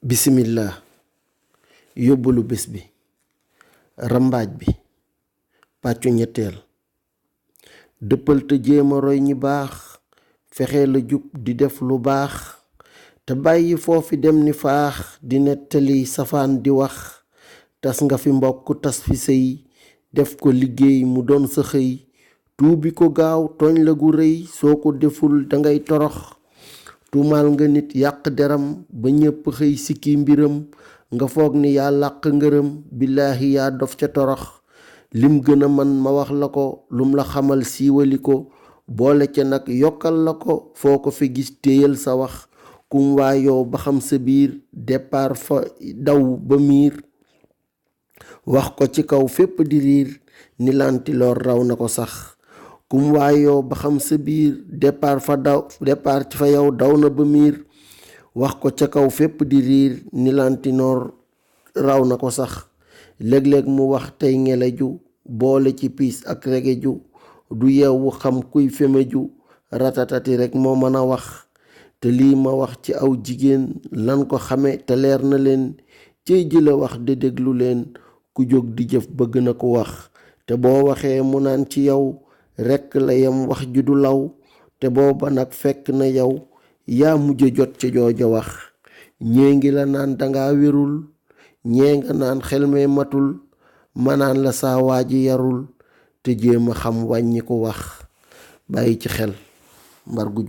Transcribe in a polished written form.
Bismillah. Yóbbalu bés bi. Rambaaj bi. Pàccu ñetteel. dëppal te jéema roy ñi baax, fexe la jub di def lu baax, te bàyyi foofi dem ni faax, di nettali safaan di wax. Tas nga fi mbokk tas fi sëy, def ko liggéey mu doon sa xëy, tuubi ko gaaw tooñ la gu rëy, soo ko deful dangay torox. tuumaal nga nit yàq deram ba ñépp xëy sikki mbiram, nga foog ni yaa làq ngërëm, billaahi yaa dof ca torox. lim gën a man ma wax la ko, lum la xamal siiwali ko, boole ca nag yokkal la ko, foo ko fi gis téyal sa wax. kum waayoo ba xam sa biir, départ fa daw ba miir, wax ko ci kaw fépp di riir, ni lantiloor raw na ko sax. kum waayoo ba xam sa biir, départ ci fa yow daw na ba miir, wax ko ca kaw fépp di riir, ni lantinoor raw na ko sax. léeg-léeg mu wax tey ngeleju, boole ci piis ak regeju, du yeewu xam kuy femeju, ratatati rek moo mën a wax. te lii ma wax ci aw jigéen lan ko xame te leer na leen, cey jëla wax de déglu leen, ku jóg di jëf bëgg na ko wax. te boo waxee mu naan ci yow rekk la yem, wax ju du law, te booba nag fekk na yow yaa mujj jot ca jooja wax. ñée ngi la naan danga wérul, ñee nga naan xel mee matul, manaan la saa waa ji yarul, te jéem a xam wàññi ko wax. bàyyi ci xel mbar gu